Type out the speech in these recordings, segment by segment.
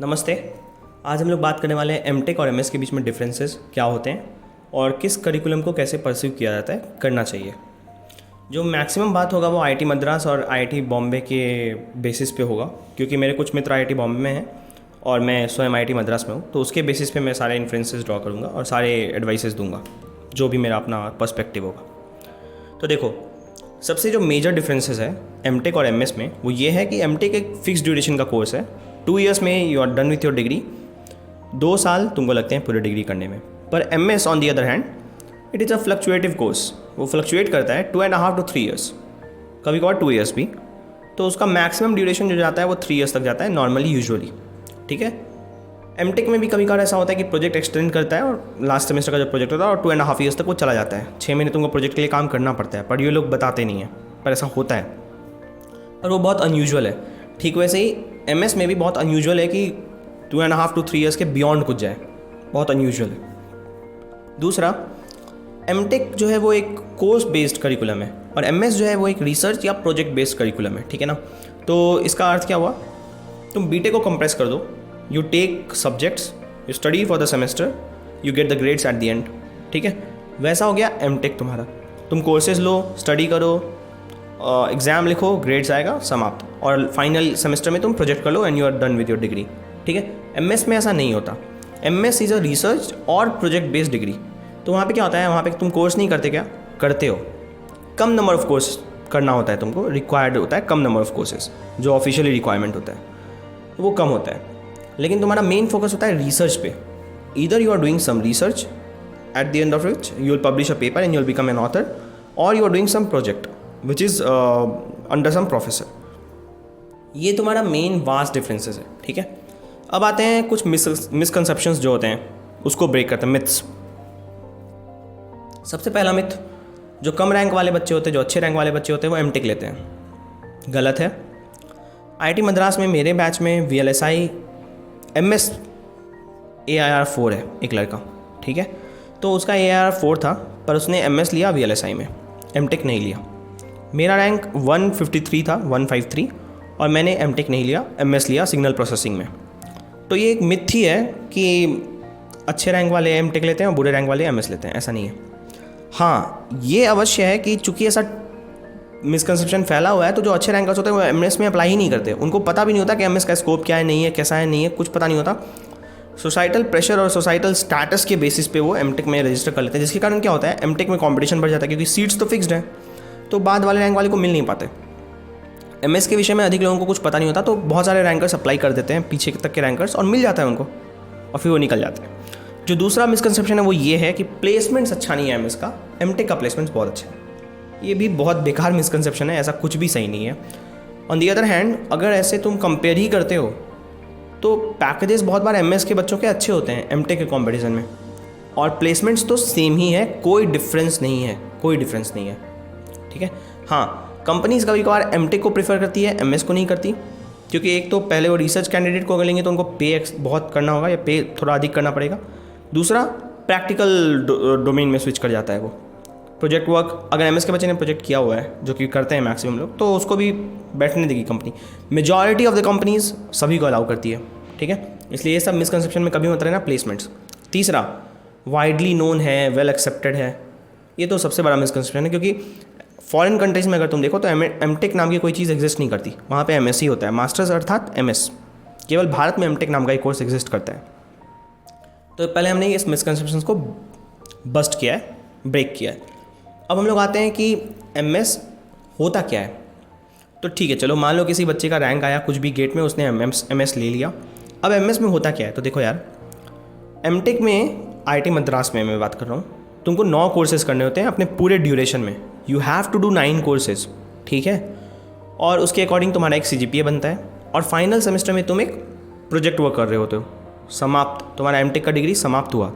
नमस्ते। आज हम लोग बात करने वाले हैं एमटेक और एमएस के बीच में डिफरेंसेस क्या होते हैं और किस करिकुलम को कैसे परस्यू किया जाता है, करना चाहिए। जो मैक्सिमम बात होगा वो आईआईटी मद्रास और आईआईटी बॉम्बे के बेसिस पे होगा, क्योंकि मेरे कुछ मित्र आईआईटी बॉम्बे में हैं और मैं स्वयं आईआईटी मद्रास में हूँ। तो उसके बेसिस पे मैं सारे इन्फ्लुएंसेस ड्रॉ करूँगा और सारे एडवाइसेस दूंगा जो भी मेरा अपना पर्सपेक्टिव होगा। तो देखो, सबसे जो मेजर डिफरेंसेस है एमटेक और एमएस में वो ये है कि एमटेक एक फिक्स ड्यूरेशन का कोर्स है। 2 years में you are done with your degree. 2 साल तुमको लगते हैं पूरी डिग्री करने में। पर MS on the other hand it is a fluctuative course. वो फ्लक्चुएट करता है 2.5 to 3 years, कभी कभार 2 years भी। तो उसका मैक्सिमम ड्यूरेशन जो जाता है वो 3 years तक जाता है नॉर्मली, यूजुअली। ठीक है। एमटेक में भी कभी कभार ऐसा होता है कि प्रोजेक्ट एक्सटेंड करता है और लास्ट सेमेस्टर का जो प्रोजेक्ट होता है और 2.5 years तक वो चला जाता है। 6 महीने तुमको प्रोजेक्ट के लिए काम करना पड़ता है, पर ये लोग बताते नहीं हैं, पर ऐसा होता है और वो बहुत अनयूजुअल है। ठीक वैसे ही एमएस में भी बहुत अनयूजुअल है कि 2.5 to 3 years के बियॉन्ड कुछ जाए, बहुत अनयूजुअल है। दूसरा, एमटेक जो है वो एक कोर्स बेस्ड करिकुलम है और एमएस जो है वो एक रिसर्च या प्रोजेक्ट बेस्ड करिकुलम है। ठीक है ना। तो इसका अर्थ क्या हुआ, तुम बीटेक को कंप्रेस कर दो। You take subjects, you study for the semester, you get the grades at the end. ठीक है, वैसा हो गया एमटेक तुम्हारा। तुम कोर्सेज लो, स्टडी करो, एग्ज़ाम लिखो, ग्रेड्स आएगा, समाप्त। और फाइनल सेमेस्टर में तुम प्रोजेक्ट कर लो and you are done with your degree. ठीक है। एमएस में ऐसा नहीं होता। एमएस इज़ अ रिसर्च और प्रोजेक्ट बेस्ड डिग्री। तो वहाँ पे क्या होता है, वहाँ पे तुम कोर्स नहीं करते, क्या करते हो, कम नंबर ऑफ कोर्स करना होता है तुमको, रिक्वायर्ड होता है कम नंबर ऑफ कोर्सेज, जो ऑफिशियली रिक्वायरमेंट होता है वो कम होता है। लेकिन तुम्हारा मेन फोकस होता है रिसर्च पे। Either you are doing some research at the end of which you will publish a paper and you will become an author, और you are doing some project which is under some professor. ये तुम्हारा main vast differences है। ठीक है। अब आते हैं कुछ मिसकंसेप्शंस जो होते हैं, उसको ब्रेक करते हैं, मिथ्स। सबसे पहला मिथ, जो कम रैंक वाले बच्चे होते हैं, जो अच्छे रैंक वाले बच्चे होते हैं, वो एमटेक लेते हैं। गलत है। आईआईटी मद्रास में मेरे बैच में वीएलएसआई एमएस AIR 4 है एक लड़का। ठीक है। तो उसका AIR 4 था, पर उसने एमएस लिया वीएलएसआई में, एमटेक नहीं लिया। मेरा रैंक 153 था, 153, और मैंने एमटेक नहीं लिया, एमएस लिया सिग्नल प्रोसेसिंग में। तो ये एक मिथ ही है कि अच्छे रैंक वाले एमटेक लेते हैं और बुरे रैंक वाले एमएस लेते हैं, ऐसा नहीं है। हाँ, ये अवश्य है कि चूंकि ऐसा मिसकंसेप्शन फैला हुआ है, तो जो अच्छे रैंकर्स होते हैं वो एमएस में अप्लाई ही नहीं करते। उनको पता भी नहीं होता कि एमएस का स्कोप क्या है, नहीं है, कैसा है, नहीं है, कुछ पता नहीं होता। सोसाइटल प्रेशर और सोसाइटल स्टेटस के बेसिस पे वो एमटेक में रजिस्टर कर लेते हैं, जिसके कारण क्या होता है, एमटेक में कंपटीशन बढ़ जाता है, क्योंकि सीट्स तो फिक्स्ड है, तो बाद वाले रैंक वाले को मिल नहीं पाते। एमएस के विषय में अधिक लोगों को कुछ पता नहीं होता, तो बहुत सारे रैंकर्स अप्लाई कर देते हैं, पीछे तक के रैंकर्स, और मिल जाता है उनको, और फिर वो निकल जाते हैं। जो दूसरा मिसकंसेप्शन है वो ये है कि प्लेसमेंट्स अच्छा नहीं है एमएस का, एमटेक का प्लेसमेंट्स बहुत अच्छा है। ये भी बहुत बेकार मिसकंसेप्शन है, ऐसा कुछ भी सही नहीं है। ऑन दी अदर हैंड, अगर ऐसे तुम कंपेयर ही करते हो तो पैकेजेस बहुत बार एमएस के बच्चों के अच्छे होते हैं एमटेक के कंपटीशन में, और प्लेसमेंट्स तो सेम ही है, कोई डिफरेंस नहीं है, कोई डिफरेंस नहीं है। ठीक है। हाँ, कंपनीज कभी कभार एमटेक को प्रीफर करती है, एमएस को नहीं करती, क्योंकि एक तो पहले वो रिसर्च कैंडिडेट को अगर लेंगे तो उनको पे बहुत करना होगा, या पे थोड़ा अधिक करना पड़ेगा। दूसरा, प्रैक्टिकल डोमेन में स्विच कर जाता है वो, प्रोजेक्ट वर्क। अगर एमएस के बच्चे ने प्रोजेक्ट किया हुआ है, जो कि करते हैं मैक्सिमम लोग, तो उसको भी बैठने देगी company. Majority of the companies सभी को अलाउ करती है। ठीक है। इसलिए ये सब मिसकंसेप्शन में कभी मत रहना प्लेसमेंट्स। तीसरा, वाइडली नोन है, वेल एक्सेप्टेड है, ये तो सबसे बड़ा मिसकंसेप्शन है, क्योंकि फॉरेन कंट्रीज में अगर तुम देखो तो एमटेक नाम की कोई चीज़ एग्जिस्ट नहीं करती, वहाँ पे एमएस ही होता है, मास्टर्स अर्थात एमएस। केवल भारत में एमटेक नाम का एक कोर्स एग्जिस्ट करता है। तो पहले हमने इस मिसकंसेप्शन को बस्ट किया है, ब्रेक किया है। अब हम लोग आते हैं कि एमएस होता क्या है। तो ठीक है, चलो मान लो किसी बच्चे का रैंक आया कुछ भी गेट में, उसने एमएस ले लिया। अब एमएस में होता क्या है, तो देखो यार, एमटेक में आईआईटी मद्रास में मैं बात कर रहा हूँ, तुमको 9 कोर्सेज करने होते हैं अपने पूरे ड्यूरेशन में। You have to do 9 courses. ठीक है। और उसके अकॉर्डिंग तुम्हारा एक CGPA बनता है, और फाइनल सेमेस्टर में तुम एक प्रोजेक्ट वर्क कर रहे होते हो, समाप्त, तुम्हारा एमटेक का डिग्री समाप्त हुआ।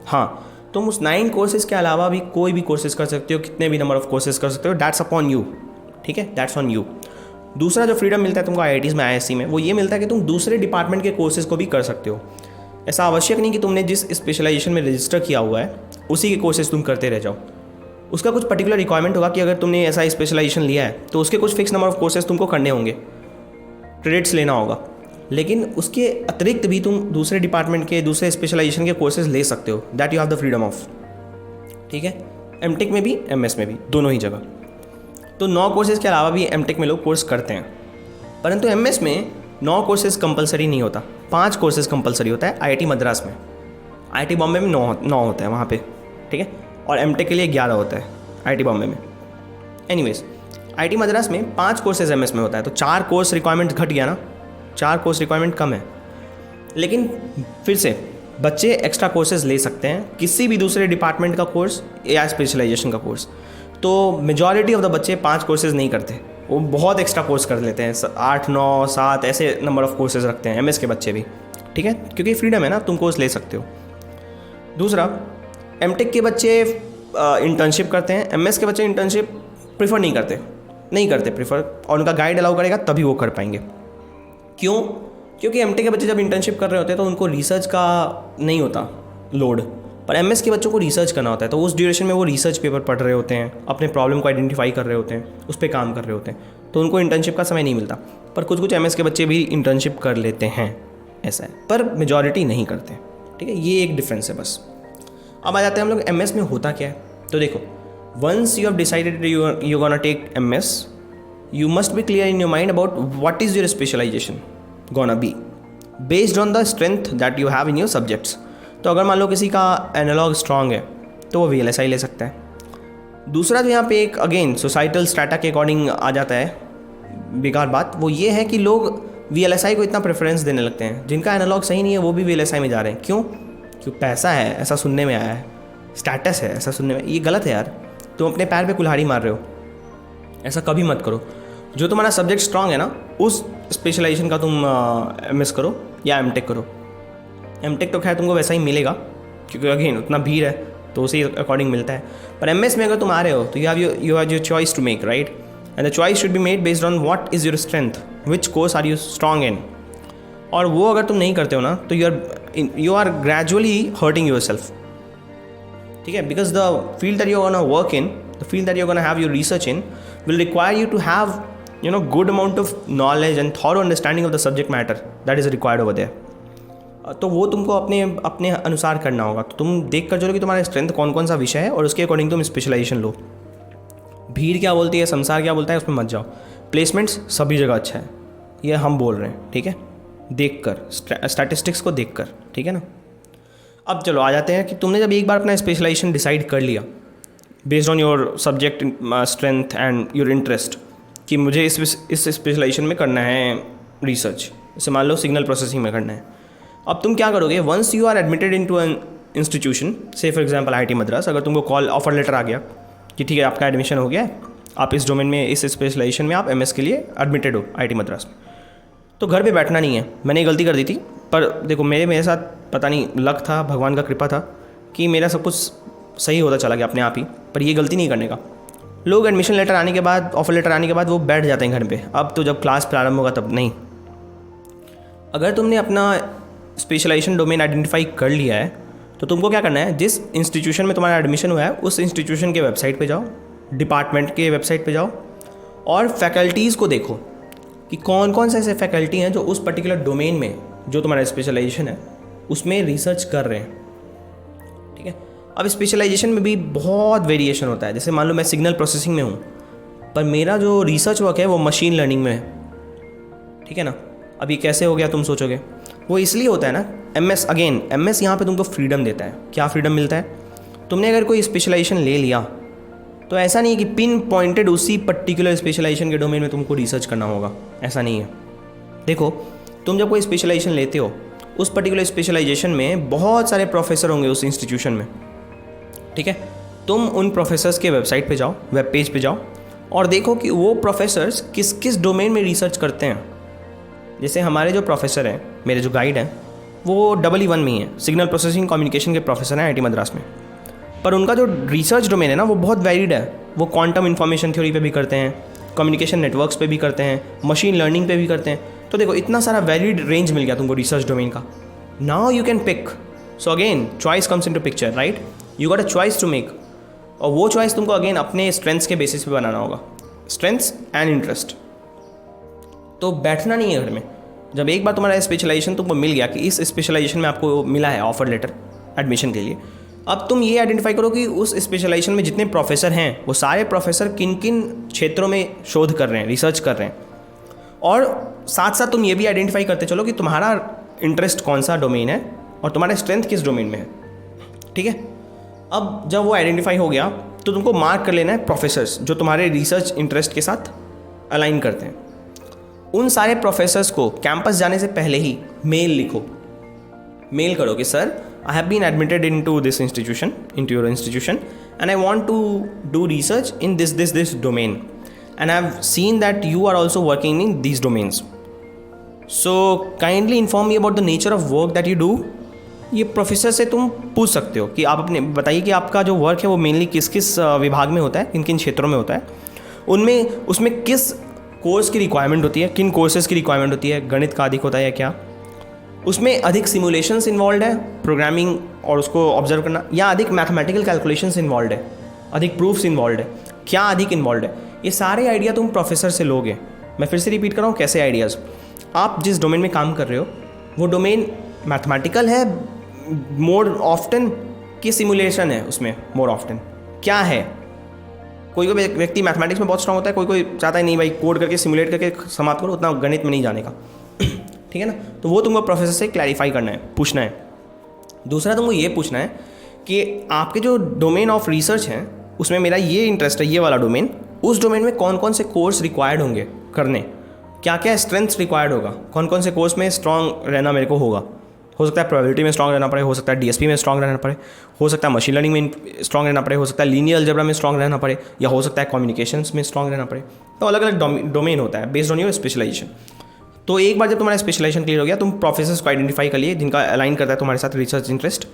हाँ, तुम उस 9 कोर्सेज के अलावा भी कोई भी कोर्सेज कर सकते हो, कितने भी नंबर ऑफ कोर्सेज कर सकते हो, दैट्स अपॉन यू। ठीक है, दैट्स ऑन यू। दूसरा जो फ्रीडम मिलता है तुमको आईआईटीज़ में, IISc में, वो ये मिलता है कि तुम दूसरे डिपार्टमेंट के कोर्सेज को भी कर सकते हो। ऐसा आवश्यक नहीं कि तुमने जिस स्पेशलाइजेशन में रजिस्टर किया हुआ है उसी के कोर्सेज तुम करते रह जाओ। उसका कुछ पर्टिकुलर रिक्वायरमेंट होगा कि अगर तुमने ऐसा स्पेशलाइजेशन लिया है तो उसके कुछ फिक्स नंबर ऑफ कोर्सेज तुमको करने होंगे, क्रेडिट्स लेना होगा। लेकिन उसके अतिरिक्त भी तुम दूसरे डिपार्टमेंट के दूसरे स्पेशलाइजेशन के कोर्सेज ले सकते हो, that you have the freedom of. ठीक है, एमटेक में भी एमएस में भी, दोनों ही जगह। तो 9 कोर्सेज़ के अलावा भी एमटेक में लोग कोर्स करते हैं, परंतु एमएस में 9 कोर्सेज़ कंपलसरी नहीं होता, 5 कोर्सेज़ कंपलसरी होता है आईआईटी मद्रास में। आईआईटी बॉम्बे में 9 होता है वहाँ पे, ठीक है, और एमटेक के लिए 11 होता है आईआईटी बॉम्बे में। एनीवेज, आईआईटी मद्रास में 5 कोर्सेज़ एमएस में होता है, तो 4 कोर्स रिक्वायरमेंट घट गया ना, 4 कोर्स रिक्वायरमेंट कम है। लेकिन फिर से बच्चे एक्स्ट्रा कोर्सेज ले सकते हैं, किसी भी दूसरे डिपार्टमेंट का कोर्स या स्पेशलाइजेशन का कोर्स। तो मेजॉरिटी ऑफ द बच्चे 5 कोर्सेज नहीं करते, वो बहुत एक्स्ट्रा कोर्स कर लेते हैं, 8, 9, 7 ऐसे नंबर ऑफ कोर्सेज रखते हैं एमएस के बच्चे भी। ठीक है, क्योंकि फ्रीडम है ना, तुम कोर्स ले सकते हो। दूसरा, एमटेक के बच्चे इंटर्नशिप करते हैं, एमएस के बच्चे इंटर्नशिप प्रीफर नहीं करते प्रीफर, और उनका गाइड अलाउ करेगा तभी वो कर पाएंगे। क्यों? क्योंकि एमटेक के बच्चे जब इंटर्नशिप कर रहे होते हैं तो उनको रिसर्च का नहीं होता लोड, पर एमएस के बच्चों को रिसर्च करना होता है, तो उस ड्यूरेशन में वो रिसर्च पेपर पढ़ रहे होते हैं, अपने प्रॉब्लम को आइडेंटिफाई कर रहे होते हैं, उस पर काम कर रहे होते हैं, तो उनको इंटर्नशिप का समय नहीं मिलता। पर कुछ एमएस के बच्चे भी इंटर्नशिप कर लेते हैं, ऐसा है, पर मेजॉरिटी नहीं करते। ठीक है, ये एक डिफरेंस है बस। अब आ जाते हैं हम लोग एमएस में होता क्या है। तो देखो, once you have decided you gonna take MS, you must be clear in your mind about what is your specialization gonna be based on the strength that you have in your subjects। तो अगर मान लो किसी का analogue strong है तो वो VLSI ले सकता है। दूसरा जो यहाँ पे एक अगेन सोसाइटल स्ट्रैटा के अकॉर्डिंग आ जाता है बेकार बात, वो ये है कि लोग VLSI को इतना प्रेफरेंस देने लगते हैं, जिनका एनालॉग सही नहीं है वो भी VLSI में जा रहे हैं। क्यों? क्यों? पैसा है, ऐसा सुनने में आया है, स्टेटस है, ऐसा सुनने में। ये गलत है यार, तुम अपने पैर पे कुल्हाड़ी मार रहे हो, ऐसा कभी मत करो। जो तुम्हारा सब्जेक्ट स्ट्रांग है ना, उस स्पेशलाइजेशन का तुम एमएस करो या एमटेक करो। एमटेक तो खैर तुमको वैसा ही मिलेगा, क्योंकि अगेन उतना भीड़ है तो उसी अकॉर्डिंग मिलता है। पर एमएस में अगर तुम आ रहे हो तो you have your choice to make, right, and the choice should be made based on what is your strength, which course are you strong in. और वो अगर तुम नहीं करते हो ना तो you are gradually hurting your self. ठीक है, because the field that you are gonna work in, the field that you are gonna have your research in will require you to have good amount of knowledge and thorough understanding of the subject matter that is required over there। तो वो तुमको अपने अनुसार करना होगा। तो तुम देख कर चलो कि तुम्हारा स्ट्रेंथ कौन कौन सा विषय है और उसके अकॉर्डिंग तुम स्पेशलाइजेशन लो। भीड़ क्या बोलती है, संसार क्या बोलता है, उसमें मत जाओ। प्लेसमेंट्स सभी जगह अच्छा है, ये हम बोल रहे हैं, ठीक है, देख कर, स्टैटिस्टिक्स को देख कर, ठीक है ना। अब चलो आ जाते हैं कि तुमने जब एक बार अपना स्पेशलाइजेशन डिसाइड कर लिया based on your subject strength and your interest कि मुझे इस स्पेशलाइजेशन में करना है रिसर्च, जैसे मान लो सिग्नल प्रोसेसिंग में करना है। अब तुम क्या करोगे, once you are admitted into an institution, say for example IIT Madras, अगर तुमको कॉल ऑफर लेटर आ गया कि ठीक है आपका एडमिशन हो गया है, आप इस डोमेन में, इस स्पेशलाइजेशन में आप एमएस के लिए एडमिटेड हो आईआईटी मद्रास में, तो घर पे बैठना नहीं है। मैंने ये गलती कर दी थी, पर देखो मेरे साथ पता नहीं लक था, भगवान का कृपा था कि मेरा सब कुछ सही होता चला गया अपने आप ही। पर ये गलती नहीं करने का। लोग एडमिशन लेटर आने के बाद, ऑफर लेटर आने के बाद वो बैठ जाते हैं घर पे, अब तो जब क्लास प्रारंभ होगा तब नहीं। अगर तुमने अपना स्पेशलाइजेशन डोमेन आइडेंटिफाई कर लिया है तो तुमको क्या करना है, जिस इंस्टीट्यूशन में तुम्हारा एडमिशन हुआ है उस इंस्टीट्यूशन के वेबसाइट पे जाओ, डिपार्टमेंट के वेबसाइट पे जाओ और फैकल्टीज़ को देखो कि कौन कौन से ऐसे फैकल्टी हैं जो उस पर्टिकुलर डोमेन में, जो तुम्हारा स्पेशलाइजेशन है उसमें रिसर्च कर रहे हैं। ठीक है, अब स्पेशलाइजेशन में भी बहुत वेरिएशन होता है। जैसे मान लो मैं सिग्नल प्रोसेसिंग में हूँ, पर मेरा जो रिसर्च वर्क है वो मशीन लर्निंग में है। ठीक है ना, अब ये कैसे हो गया तुम सोचोगे, वो इसलिए होता है ना, एमएस यहाँ पे तुमको फ्रीडम देता है। क्या फ्रीडम मिलता है, तुमने अगर कोई स्पेशलाइजेशन ले लिया तो ऐसा नहीं है कि पिन पॉइंटेड उसी पर्टिकुलर स्पेशलाइजेशन के डोमेन में तुमको रिसर्च करना होगा, ऐसा नहीं है। देखो, तुम जब कोई स्पेशलाइजेशन लेते हो, उस पर्टिकुलर स्पेशलाइजेशन में बहुत सारे प्रोफेसर होंगे उस इंस्टीट्यूशन में। ठीक है, तुम उन प्रोफेसर्स के वेबसाइट पे जाओ, वेब पेज पे जाओ और देखो कि वो प्रोफेसर्स किस किस डोमेन में रिसर्च करते हैं। जैसे हमारे जो प्रोफेसर हैं, मेरे जो गाइड हैं, वो EE1 में ही हैं, सिग्नल प्रोसेसिंग कम्युनिकेशन के प्रोफेसर हैं आईआईटी मद्रास में। पर उनका जो रिसर्च डोमेन है ना वो बहुत वैलिड है। वो क्वांटम इन्फॉर्मेशन थ्योरी पे भी करते हैं, कम्युनिकेशन नेटवर्क्स पे भी करते हैं, मशीन लर्निंग पे भी करते हैं। तो देखो इतना सारा वैलिड रेंज मिल गया तुमको रिसर्च डोमेन का। Now you can pick. So again choice comes into picture, right, you got a choice to make. और वो चॉइस तुमको अगेन अपने स्ट्रेंथ्स के बेसिस पे बनाना होगा, स्ट्रेंथ्स एंड इंटरेस्ट। तो बैठना नहीं है घर में, जब एक बार तुम्हारा स्पेशलाइजेशन तुमको मिल गया कि इस स्पेशलाइजेशन में आपको मिला है ऑफर लेटर एडमिशन के लिए, अब तुम ये आइडेंटिफाई करो कि उस स्पेशलाइजेशन में जितने प्रोफेसर हैं वो सारे प्रोफेसर किन किन क्षेत्रों में शोध कर रहे हैं, रिसर्च कर रहे हैं, और साथ साथ तुम ये भी आइडेंटिफाई करते चलो कि तुम्हारा इंटरेस्ट कौन सा डोमेन है और तुम्हारा स्ट्रेंथ किस डोमेन में है। ठीक है, अब जब वो आइडेंटिफाई हो गया तो तुमको मार्क कर लेना है प्रोफेसर्स जो तुम्हारे रिसर्च इंटरेस्ट के साथ अलाइन करते हैं। उन सारे प्रोफेसर्स को कैंपस जाने से पहले ही मेल लिखो, मेल करो कि sir I have been admitted into this institution, into your institution, and I want to do research in this domain, and I have seen that you are also working in these domains. So kindly inform me about the nature of work that you do. ये professor से तुम पूछ सकते हो कि आप अपने बताइए कि आपका जो वर्क है वो मेनली किस किस विभाग में होता है, किन किन क्षेत्रों में होता है, उसमें किस कोर्स की रिक्वायरमेंट होती है, किन कोर्सेज़ की रिक्वायरमेंट होती है, गणित का अधिक होता है या क्या, उसमें अधिक सिमुलेशंस इन्वॉल्व है, प्रोग्रामिंग और उसको ऑब्जर्व करना, या अधिक मैथमेटिकल कैलकुलेशंस इन्वॉल्व है, अधिक प्रूफ्स इन्वॉल्व है, क्या अधिक इन्वॉल्व है। ये सारे आइडिया तुम प्रोफेसर से लोगे। मैं फिर से रिपीट कर रहा हूँ, कैसे आइडियाज़, आप जिस डोमेन में काम कर रहे हो वो डोमेन मैथमेटिकल है मोर ऑफ्टन कि सिमुलेशन है उसमें मोर ऑफ्टन, क्या है। कोई कोई व्यक्ति मैथमेटिक्स में बहुत स्ट्रांग होता है, कोई कोई चाहता है नहीं भाई कोड करके सिमुलेट करके समाप्त करो, उतना गणित में नहीं जाने का। ठीक है ना, तो वो तुमको प्रोफेसर से क्लैरिफाई करना है, पूछना है। दूसरा तुमको ये पूछना है कि आपके जो डोमेन ऑफ रिसर्च है उसमें मेरा ये इंटरेस्ट है, ये वाला डोमेन, उस डोमेन में कौन कौन से कोर्स रिक्वायर्ड होंगे करने, क्या क्या स्ट्रेंथ्स रिक्वायर्ड होगा, कौन कौन से कोर्स में स्ट्रांग रहना मेरे को होगा। हो सकता है प्रोबेबिलिटी में स्ट्रांग रहना पड़े, हो सकता है डीएसपी में स्ट्रांग रहना पड़े, हो सकता है मशीन लर्निंग में स्ट्रांग रहना पड़े, हो सकता है लीनियर अलजेब्रा में स्ट्रांग रहना पड़े, या हो सकता है कम्युनिकेशंस में स्ट्रांग रहना पड़े। तो अलग अलग डोमेन होता है बेस्ड ऑन योर स्पेशलाइजेशन। तो एक बार जब तुम्हारा स्पेशलाइजेशन क्लियर हो गया, तुम प्रोफेसर्स को आइडेंटिफाई कर लिए जिनका अलाइन करता है तुम्हारे साथ रिसर्च इंटरेस्ट।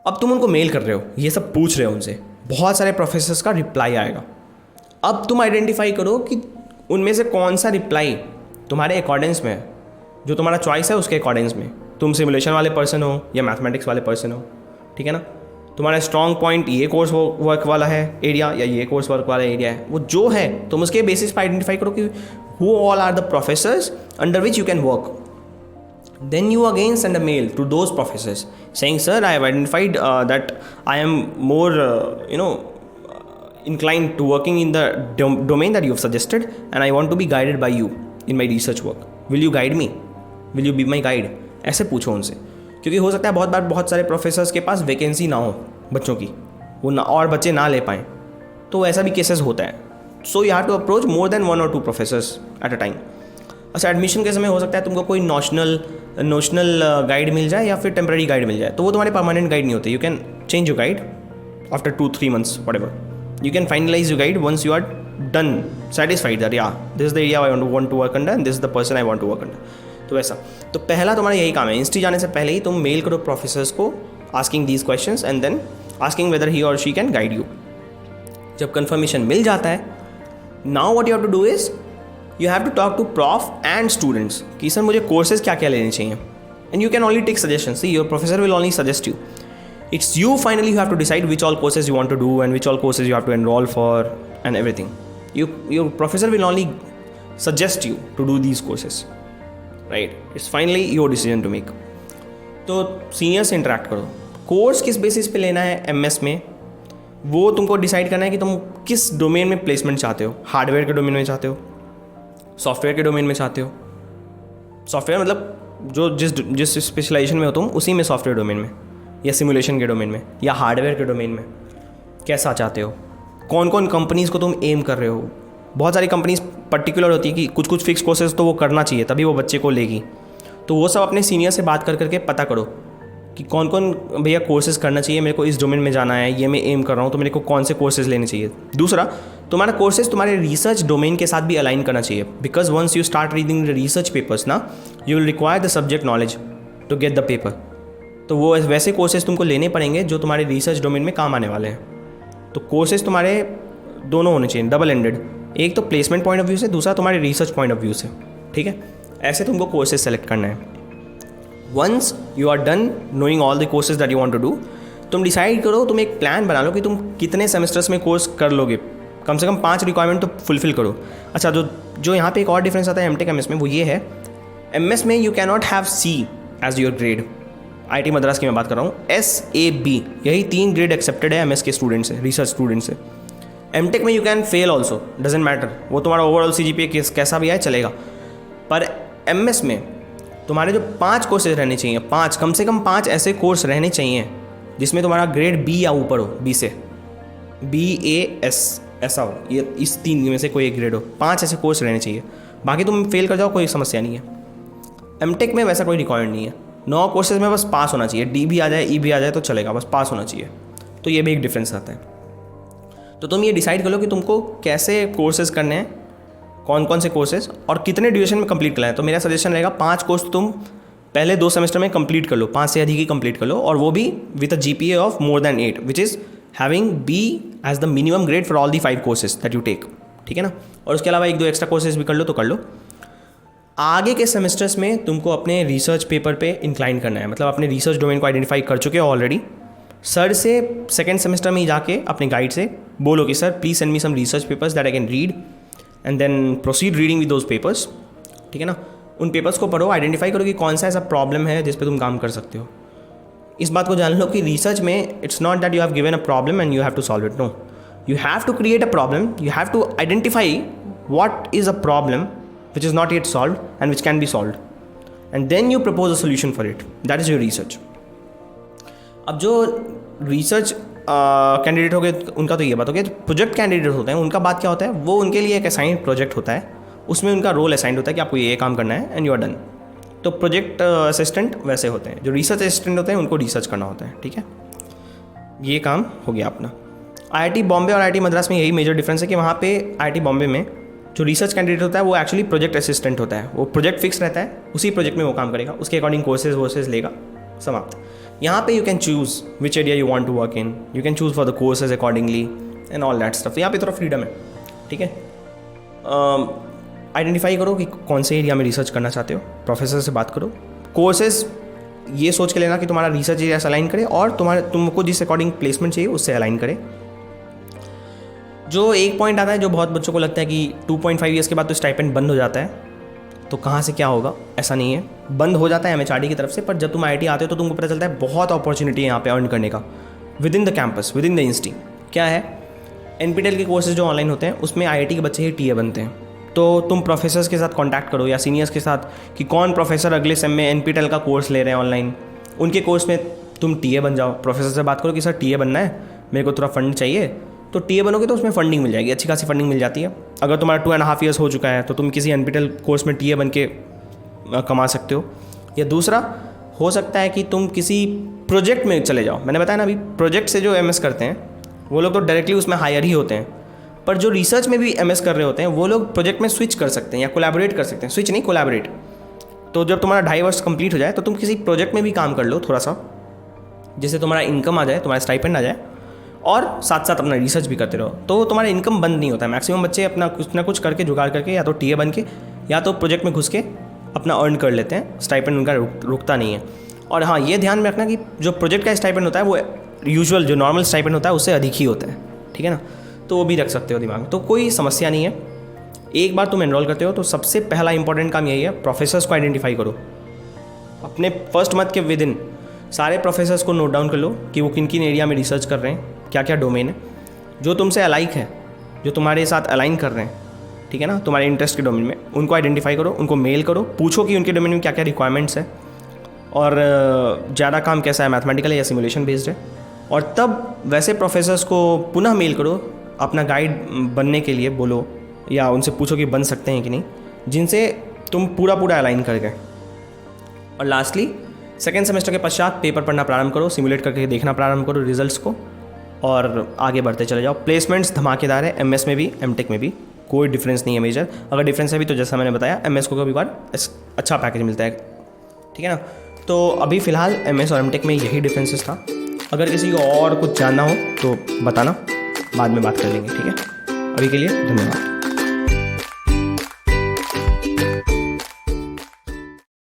अब तुम उनको मेल कर रहे हो, ये सब पूछ रहे हो उनसे, बहुत सारे प्रोफेसर्स का रिप्लाई आएगा। अब तुम आइडेंटिफाई करो कि उनमें से कौन सा रिप्लाई तुम्हारे अकॉर्डेंस में है, जो तुम्हारा चॉइस है उसके अकॉर्डेंस में। तुम सिमुलेशन वाले पर्सन हो या मैथमेटिक्स वाले पर्सन हो, ठीक है ना, तुम्हारा स्ट्रॉन्ग पॉइंट ये कोर्स वर्क वाला है एरिया या ये कोर्स वर्क वाला एरिया है, वो जो है तुम उसके बेसिस पर आइडेंटिफाई करो कि who all are the professors under which you can work. Then you again send a mail to those professors saying, sir, I have identified that I am more inclined to working in the domain that you have suggested, and I want to be guided by you in my research work. Will you guide me? Will you be my guide? ऐसे पूछो उनसे, क्योंकि हो सकता है बहुत बार बहुत सारे प्रोफेसर्स के पास वैकेंसी ना हो बच्चों की, वो ना और बच्चे ना ले पाएँ, तो ऐसा भी केसेस होता है। So you have to approach more than 1 or 2 professors at a time. अच्छा, एडमिशन के समय हो सकता है तुमको कोई नोशनल गाइड मिल जाए या फिर टेम्प्रेरी गाइड मिल जाए, तो वो तुम्हारे परमानेंट गाइड नहीं होते। You can change your guide after 2-3 months, whatever. You can finalize your guide once you are done satisfied that या this is the area I want to work under and this is the person I want to work under. तो वैसा, तो पहला तुम्हारा यही काम है, इंस्टी जाने से पहले ही तुम मेल करो प्रोफेसर्स को asking these questions and then asking whether he और शी कैन गाइड यू। जब कन्फर्मेशन मिल जाता है, now what you have to do is you have to talk to prof and students कि सर मुझे courses क्या क्या लेने चाहिए, and you can only take suggestions. See, your professor will only suggest you. It's you finally you have to decide which all courses you want to do and which all courses you have to enroll for and everything. Your professor will only suggest you to do these courses, right? It's finally your decision to make. तो senior से interact करो, course किस basis पे लेना है MS में वो तुमको डिसाइड करना है कि तुम किस डोमेन में प्लेसमेंट चाहते हो। हार्डवेयर के डोमेन में चाहते हो, सॉफ्टवेयर के डोमेन में चाहते हो, सॉफ्टवेयर मतलब जो जिस स्पेशलाइजेशन में हो तुम उसी में, सॉफ्टवेयर डोमेन में या सिमुलेशन के डोमेन में या हार्डवेयर के डोमेन में कैसा चाहते हो, कौन कौन कंपनीज़ को तुम एम कर रहे हो। बहुत सारी कंपनीज पर्टिकुलर होती है कि कुछ कुछ फिक्स कोर्सेज तो वो करना चाहिए तभी वो बच्चे को लेगी, तो वो सब अपने सीनियर से बात कर करके पता करो कि कौन कौन भैया कोर्सेज करना चाहिए, मेरे को इस डोमेन में जाना है, ये मैं एम कर रहा हूँ, तो मेरे को कौन से कोर्सेज लेने चाहिए। दूसरा, तुम्हारा कोर्सेज तुम्हारे रिसर्च डोमेन के साथ भी अलाइन करना चाहिए, because once you start reading the research papers ना, you will require the subject knowledge to get the paper. तो वो वैसे कोर्सेज तुमको लेने पड़ेंगे जो तुम्हारे रिसर्च डोमेन में काम आने वाले हैं। तो कोर्सेज तुम्हारे दोनों होने चाहिए, डबल एंडेड, एक तो प्लेसमेंट पॉइंट ऑफ व्यू से, दूसरा तुम्हारे रिसर्च पॉइंट ऑफ व्यू से, ठीक है। ऐसे तुमको कोर्सेज सेलेक्ट करना है। Once you are done knowing all the courses that you want to do, तुम डिसाइड करो, तुम एक प्लान बना लो कि तुम कितने सेमेस्टर्स में कोर्स कर लोगे, कम से कम 5 रिक्वायरमेंट तो फुलफिल करो। अच्छा, जो यहाँ पे एक और डिफरेंस आता है एमटेक एमएस में, वो ये है MS में you can not have C as your grade. IIT Madras की मैं बात कर रहा हूँ, SAB यही 3 ग्रेड एक्सेप्टेड है MS के स्टूडेंट से, रिसर्च स्टूडेंट से। MTech में you can fail also, doesn't matter, वो तुम्हारा ओवरऑल CGPA कैसा भी आए चलेगा। पर MS में तुम्हारे जो 5 कोर्सेज रहने चाहिए, 5 कम से कम 5 ऐसे कोर्स रहने चाहिए जिसमें तुम्हारा ग्रेड B या ऊपर हो, B से BAS ऐसा हो, ये इस 3 में से कोई एक ग्रेड हो, 5 ऐसे कोर्स रहने चाहिए। बाकी तुम फेल कर जाओ कोई समस्या नहीं है। MTech में वैसा कोई रिक्वायरमेंट नहीं है, 9 कोर्सेज में बस पास होना चाहिए, D भी आ जाए E भी आ जाए तो चलेगा, बस पास होना चाहिए। तो ये भी एक डिफरेंस आता है। तो तुम ये डिसाइड कर लो कि तुमको कैसे कोर्सेज करने हैं, कौन कौन से कोर्सेज और कितने ड्यूरेशन में कंप्लीट करना है। तो मेरा सजेशन रहेगा 5 कोर्स तुम पहले 2 सेमेस्टर में कंप्लीट कर लो, 5 से अधिक ही कंप्लीट कर लो, और वो भी with a GPA of more than 8 which is having B as the minimum grade for all the 5 courses that you take, ठीक है ना। और उसके अलावा 1-2 एक्स्ट्रा कोर्सेज भी कर लो तो कर लो। आगे के सेमेस्टर्स में तुमको अपने रिसर्च पेपर पे इंक्लाइन करना है, मतलब अपने रिसर्च डोमेन को आइडेंटिफाई कर चुके हो ऑलरेडी। सर से सेकेंड सेमेस्टर में ही जाके अपने गाइड से बोलो कि sir please send me some research papers that I can read and then proceed reading with those papers, ठीक है ना। उन पेपर्स को पढ़ो, आइडेंटिफाई करो कि कौन सा ऐसा प्रॉब्लम है जिस पे तुम काम कर सकते हो। इस बात को जान लो कि रिसर्च में it's not that you have given a problem and you have to solve it, no, you have to create a problem, you have to identify what is a problem which is not yet solved and which can be solved, and then you propose a solution for it. That is your research. अब जो research candidate हो गए उनका तो ये बात हो गई। प्रोजेक्ट कैंडिडेट होते हैं उनका बात क्या होता है, वो उनके लिए एक असाइंड प्रोजेक्ट होता है, उसमें उनका रोल असाइंड होता है कि आपको ये काम करना है एंड यू आर डन। तो प्रोजेक्ट असिस्टेंट वैसे होते हैं, जो रिसर्च असिस्टेंट होते हैं उनको रिसर्च करना होता है, ठीक है। ये काम हो गया अपना। IIT बॉम्बे और IIT मद्रास में यही मेजर डिफरेंस है कि वहाँ पे IIT बॉम्बे में जो रिसर्च कैंडिडेट होता है वो एक्चुअली प्रोजेक्ट असिस्टेंट होता है, वो प्रोजेक्ट फिक्स रहता है, उसी प्रोजेक्ट में वो काम करेगा, उसके अकॉर्डिंग कोर्सेज वोर्सेज लेगा, समाप्त। यहाँ पे you can choose which area you want to work in, you can choose for the courses accordingly and all that stuff. यहाँ पे थोड़ा फ्रीडम है, ठीक है। आइडेंटिफाई करो कि कौन से एरिया में रिसर्च करना चाहते हो, प्रोफेसर से बात करो। कोर्सेज ये सोच के लेना कि तुम्हारा रिसर्च एरिया से अलाइन करे और तुमको जिस अकॉर्डिंग प्लेसमेंट चाहिए उससे अलाइन करे। जो एक पॉइंट आता है जो बहुत बच्चों को लगता है कि 2.5 ईयर्स के बाद तो स्टाइपेंड बंद हो जाता है, तो कहाँ से क्या होगा, ऐसा नहीं है, बंद हो जाता है MHRD की तरफ से, पर जब तुम IIT आते हो तो तुमको पता चलता है बहुत अपॉर्चुनिटी है यहाँ पे अर्न करने का within the campus, within the insti. क्या है, NPTEL के कोर्सेज जो ऑनलाइन होते हैं उसमें IIT के बच्चे ही TA बनते हैं। तो तुम प्रोफेसर्स के साथ कॉन्टैक्ट करो या सीनियर्स के साथ कि कौन प्रोफेसर अगले सेम में NPTEL का कोर्स ले रहे हैं ऑनलाइन, उनके कोर्स में तुम TA बन जाओ। प्रोफेसर से बात करो कि सर TA बनना है, मेरे को थोड़ा फंड चाहिए, तो TA बनोगे तो उसमें फंडिंग मिल जाएगी, अच्छी खासी फंडिंग मिल जाती है। अगर तुम्हारा 2.5 ईयर्स हो चुका है तो तुम किसी NPTEL कोर्स में TA बन के कमा सकते हो। या दूसरा हो सकता है कि तुम किसी प्रोजेक्ट में चले जाओ। मैंने बताया ना अभी, प्रोजेक्ट से जो MS करते हैं वो लोग तो डायरेक्टली उसमें हायर ही होते हैं, पर जो रिसर्च में भी MS कर रहे होते हैं वो लोग प्रोजेक्ट में स्विच कर सकते हैं या कोलैबोरेट कर सकते हैं, स्विच नहीं कोलैबोरेट। तो जब तुम्हारा 2.5 वर्ष कंप्लीट हो जाए तो तुम किसी प्रोजेक्ट में भी काम कर लो थोड़ा सा, जिससे तुम्हारा इनकम आ जाए, तुम्हारा स्टाइपेंड आ जाए, और साथ साथ अपना रिसर्च भी करते रहो, तो तुम्हारा इनकम बंद नहीं होता है। मैक्सिमम बच्चे अपना कुछ ना कुछ करके जुगाड़ करके या तो TA बन के या तो प्रोजेक्ट में घुस के अपना अर्न कर लेते हैं, स्टाइपेंड उनका रुकता नहीं है। और हाँ, ये ध्यान में रखना कि जो प्रोजेक्ट का स्टाइपेंड होता है वो यूजुअल जो नॉर्मल स्टाइपेंड होता है उससे अधिक ही होता है, ठीक है ना। तो वो भी रख सकते हो दिमाग में, तो कोई समस्या नहीं है। एक बार तुम एनरोल करते हो तो सबसे पहला इंपॉर्टेंट काम यही है, प्रोफेसर्स को आइडेंटिफाई करो। अपने फर्स्ट मंथ के विद इन सारे प्रोफेसर्स को नोट डाउन कर लो कि वो किन किन एरिया में रिसर्च कर रहे हैं, क्या क्या डोमेन है जो तुमसे अलाइक है, जो तुम्हारे साथ अलाइन कर रहे हैं, ठीक है ना, तुम्हारे इंटरेस्ट के डोमेन में। उनको आइडेंटिफाई करो, उनको मेल करो, पूछो कि उनके डोमेन में क्या क्या रिक्वायरमेंट्स है और ज़्यादा काम कैसा है, मैथमेटिकल या सिमुलेशन बेस्ड है। और तब वैसे प्रोफेसर्स को पुनः मेल करो, अपना गाइड बनने के लिए बोलो या उनसे पूछो कि बन सकते हैं कि नहीं, जिनसे तुम पूरा अलाइन कर गए। और लास्टली सेकेंड सेमेस्टर के पश्चात पेपर पढ़ना प्रारंभ करो, सिमुलेट करके देखना प्रारंभ करो रिजल्ट्स को, और आगे बढ़ते चले जाओ। प्लेसमेंट्स धमाकेदार है, MS में भी MTech में भी कोई डिफरेंस नहीं है मेजर। अगर डिफरेंस है भी तो जैसा मैंने बताया, MS को कभी बार अच्छा पैकेज मिलता है, ठीक है ना। तो अभी फ़िलहाल MS और MTech में यही डिफरेंसेस था। अगर किसी को और कुछ जानना हो तो बताना, बाद में बात कर लेंगे, ठीक है। अभी के लिए धन्यवाद।